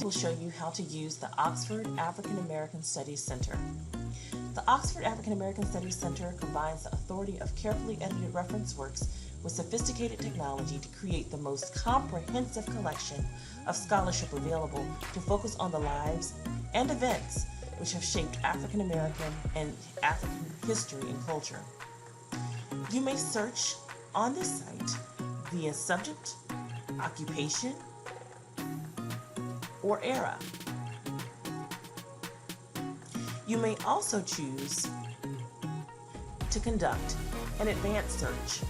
today we'll show you how to use the Oxford African American Studies Center. The Oxford African American Studies Center combines the authority of carefully edited reference works with sophisticated technology to create the most comprehensive collection of scholarship available to focus on the lives and events which have shaped African American and African history and culture. You may search on this site via subject, occupation, or era. You may also choose to conduct an advanced search.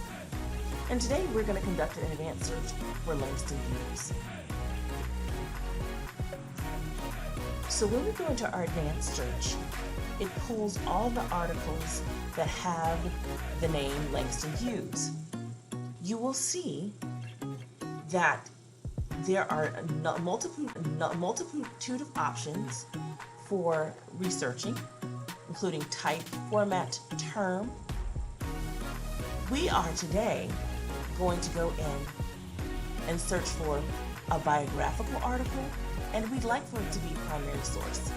And today we're going to conduct an advanced search for Langston Hughes. So when we go into our advanced search, it pulls all the articles that have the name Langston Hughes. You will see that there are a multitude of options for researching, including type, format, term. We are today going to go in and search for a biographical article, and we'd like for it to be primary source.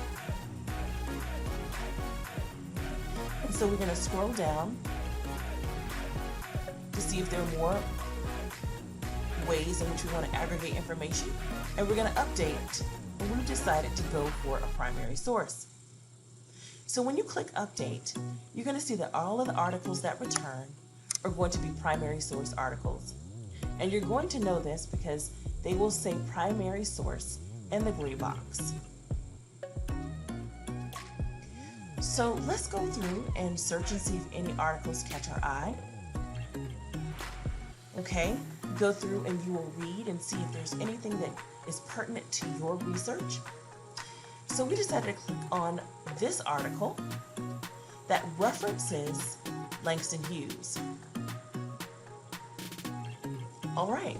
And so we're going to scroll down to see if there are more ways in which we want to aggregate information, and we're going to update, and we've decided to go for a primary source. So when you click update, you're going to see that all of the articles that return are going to be primary source articles. And you're going to know this because they will say primary source in the gray box. So let's go through and search and see if any articles catch our eye. Okay, go through and you will read and see if there's anything that is pertinent to your research. So we decided to click on this article that references Langston Hughes. All right,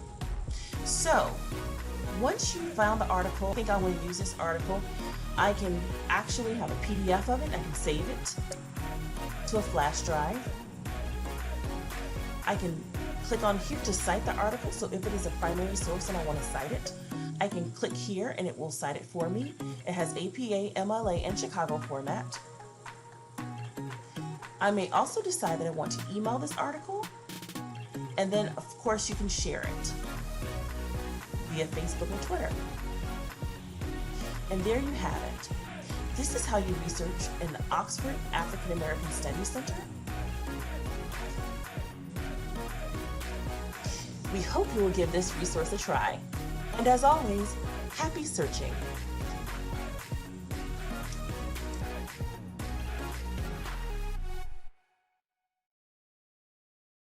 so once you found the article, I think I want to use this article. I can actually have a PDF of it. I can save it to a flash drive. I can click on here to cite the article. So if it is a primary source and I want to cite it, I can click here and it will cite it for me. It has APA, MLA, and Chicago format. I may also decide that I want to email this article, and then of course you can share it via Facebook or Twitter. And there you have it. This is how you research in the Oxford African American Studies Center. We hope you will give this resource a try. And as always, happy searching.